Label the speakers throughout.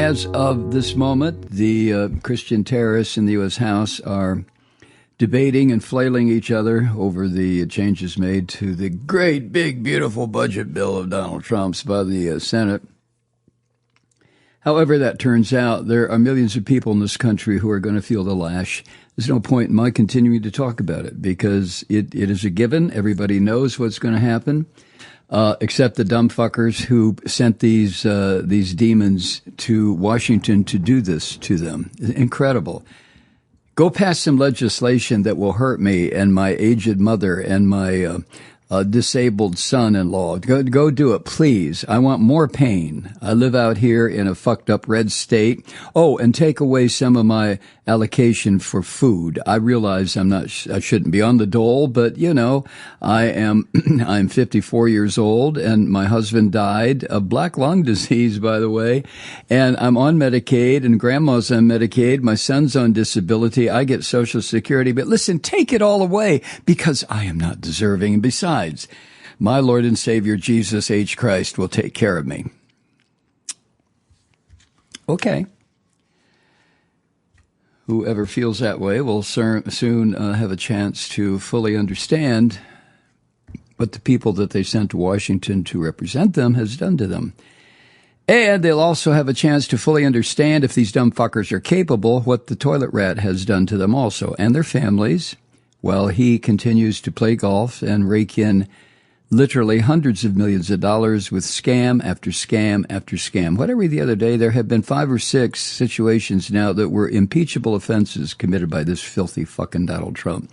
Speaker 1: As of this moment, the Christian terrorists in the U.S. House are debating and flailing each other over the changes made to the great, big, beautiful budget bill of Donald Trump's by the Senate. However that turns out, there are millions of people in this country who are going to feel the lash. There's no point in my continuing to talk about it because it is a given. Everybody knows what's going to happen, except the dumb fuckers who sent these demons to Washington to do this to them. Incredible. Go pass some legislation that will hurt me and my aged mother and my disabled son-in-law. Go do it, please. I want more pain. I live out here in a fucked up red state. Oh, and take away some of my allocation for food. I realize I shouldn't be on the dole, but you know, I'm 54 years old and my husband died of black lung disease, by the way, and I'm on Medicaid and grandma's on Medicaid. My son's on disability. I get Social Security, but listen, take it all away because I am not deserving. And besides, my Lord and Savior Jesus H. Christ will take care of me. Okay. Whoever feels that way will soon have a chance to fully understand what the people that they sent to Washington to represent them has done to them. And they'll also have a chance to fully understand, if these dumb fuckers are capable, what the toilet rat has done to them also, and their families, while he continues to play golf and rake in literally hundreds of millions of dollars with scam after scam after scam. What I read the other day, there have been 5 or 6 situations now that were impeachable offenses committed by this filthy fucking Donald Trump.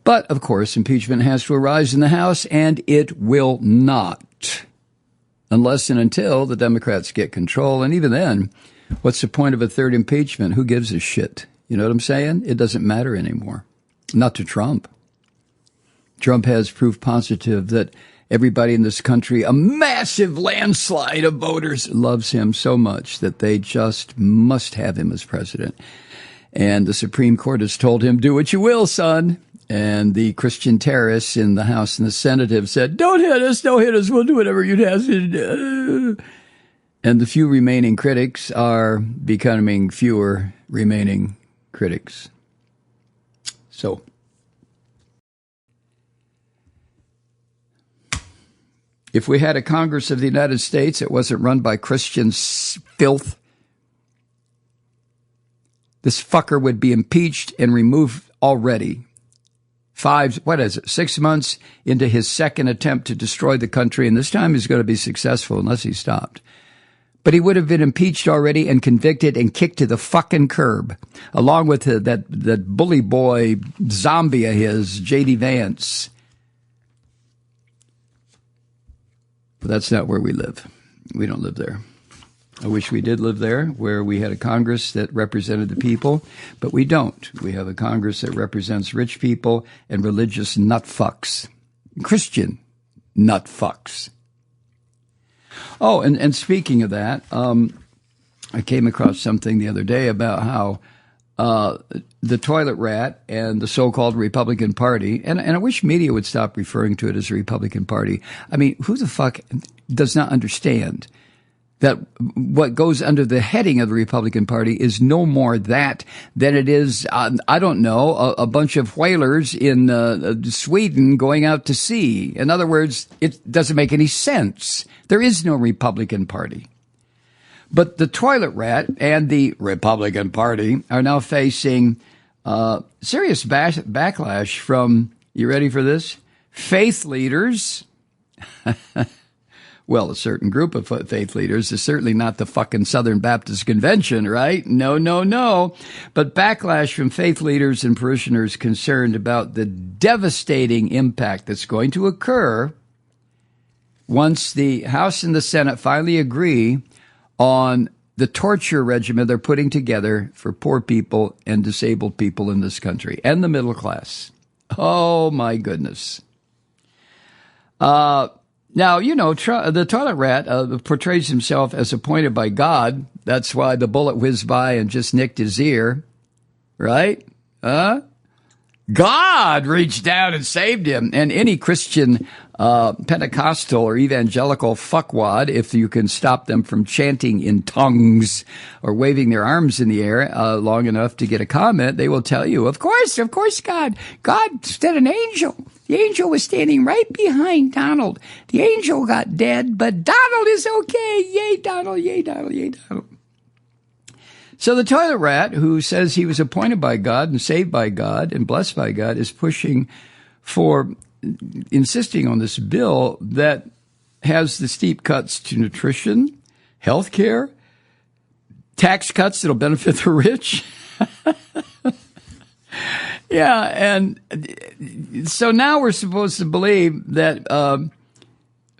Speaker 1: But, of course, impeachment has to arise in the House, and it will not. Unless and until the Democrats get control. And even then, what's the point of a third impeachment? Who gives a shit? You know what I'm saying? It doesn't matter anymore. Not to Trump. Trump has proof positive that everybody in this country, a massive landslide of voters, loves him so much that they just must have him as president. And the Supreme Court has told him, do what you will, son. And the Christian terrorists in the House and the Senate have said, don't hit us, we'll do whatever you'd ask us to do. And the few remaining critics are becoming fewer remaining critics. So, if we had a Congress of the United States that wasn't run by Christian filth, this fucker would be impeached and removed already. 6 months into his second attempt to destroy the country, and this time he's going to be successful unless he stopped. But he would have been impeached already and convicted and kicked to the fucking curb, along with that bully boy zombie of his, J.D. Vance. But that's not where we live. We don't live there. I wish we did live there, where we had a Congress that represented the people, but we don't. We have a Congress that represents rich people and religious nutfucks, Christian nutfucks. Oh, and speaking of that, I came across something the other day about how the toilet rat and the so-called Republican Party, and I wish media would stop referring to it as the Republican Party. I mean, who the fuck does not understand that what goes under the heading of the Republican Party is no more that than it is, I don't know, a bunch of whalers in Sweden going out to sea. In other words, it doesn't make any sense. There is no Republican Party. But the toilet rat and the Republican Party are now facing serious backlash from, you ready for this? Faith leaders. Well, a certain group of faith leaders is certainly not the fucking Southern Baptist Convention, right? No. But backlash from faith leaders and parishioners concerned about the devastating impact that's going to occur once the House and the Senate finally agree on the torture regimen they're putting together for poor people and disabled people in this country and the middle class. Oh, my goodness. Now, you know, the toilet rat portrays himself as appointed by God. That's why the bullet whizzed by and just nicked his ear, right? God reached down and saved him. And any Christian Pentecostal or evangelical fuckwad, if you can stop them from chanting in tongues or waving their arms in the air long enough to get a comment, they will tell you, of course, God sent an angel. The angel was standing right behind Donald. The angel got dead, but Donald is okay. Yay, Donald, yay, Donald, yay, Donald. So the toilet rat, who says he was appointed by God and saved by God and blessed by God, is pushing for insisting on this bill that has the steep cuts to nutrition, health care, tax cuts that'll benefit the rich. Yeah, and so now we're supposed to believe that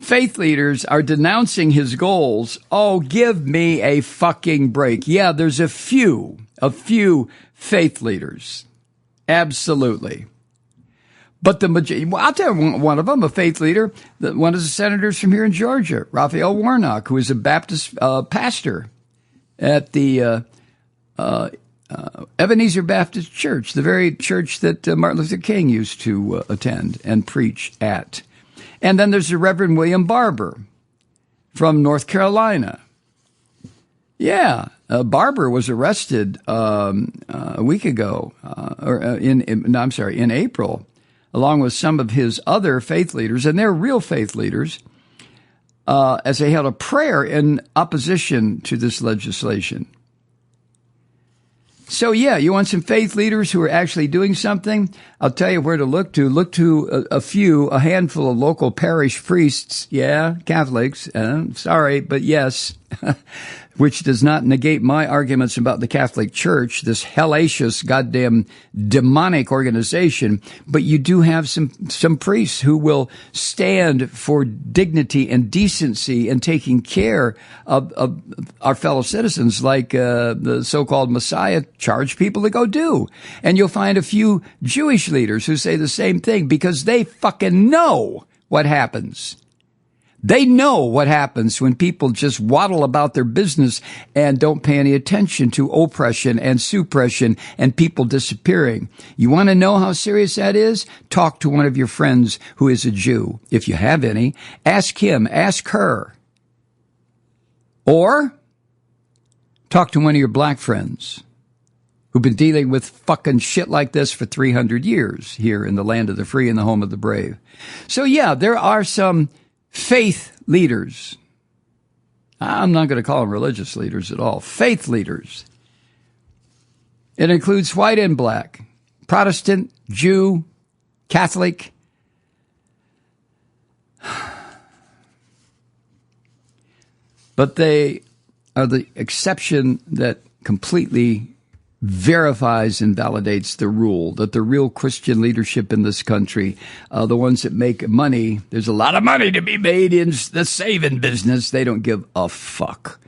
Speaker 1: faith leaders are denouncing his goals. Oh, give me a fucking break. Yeah, there's a few faith leaders. Absolutely. But the majority, I'll tell you one of them, a faith leader, one of the senators from here in Georgia, Raphael Warnock, who is a Baptist pastor at the Ebenezer Baptist Church, the very church that Martin Luther King used to attend and preach at. And then there's the Reverend William Barber from North Carolina. Yeah, Barber was arrested a week ago, in April, along with some of his other faith leaders, and they're real faith leaders, as they held a prayer in opposition to this legislation. So, yeah, you want some faith leaders who are actually doing something? I'll tell you where to look to. Look to a handful of local parish priests. Yeah, Catholics. Sorry, but yes, which does not negate my arguments about the Catholic Church, this hellacious, goddamn demonic organization. But you do have some priests who will stand for dignity and decency and taking care of our fellow citizens, like the so-called Messiah charged people to go do. And you'll find a few Jewish leaders who say the same thing because they fucking know what happens. They know what happens when people just waddle about their business and don't pay any attention to oppression and suppression and people disappearing. You want to know how serious that is? Talk to one of your friends who is a Jew. If you have any, ask him, ask her. Or talk to one of your black friends who've been dealing with fucking shit like this for 300 years here in the land of the free and the home of the brave. So yeah, there are some faith leaders. I'm not going to call them religious leaders at all. Faith leaders. It includes white and black, Protestant, Jew, Catholic. But they are the exception that completely verifies and validates the rule that the real Christian leadership in this country, the ones that make money, there's a lot of money to be made in the saving business. They don't give a fuck.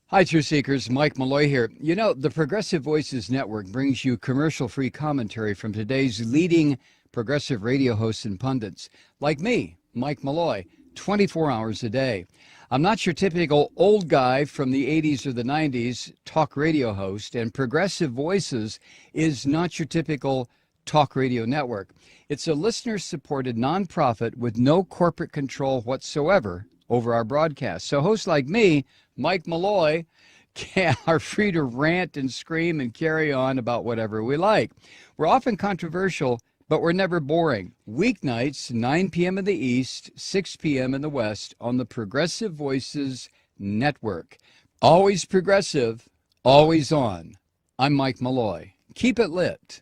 Speaker 1: Hi, Truth Seekers. Mike Malloy here. You know, the Progressive Voices Network brings you commercial-free commentary from today's leading progressive radio hosts and pundits, like me, Mike Malloy, 24 hours a day. I'm not your typical old guy from the 80s or the 90s talk radio host, and Progressive Voices is not your typical talk radio network. It's a listener-supported nonprofit with no corporate control whatsoever over our broadcast. So hosts like me, Mike Malloy, are free to rant and scream and carry on about whatever we like. We're often controversial, but we're never boring. Weeknights, 9 p.m. in the East, 6 p.m. in the West on the Progressive Voices Network. Always progressive, always on. I'm Mike Malloy. Keep it lit.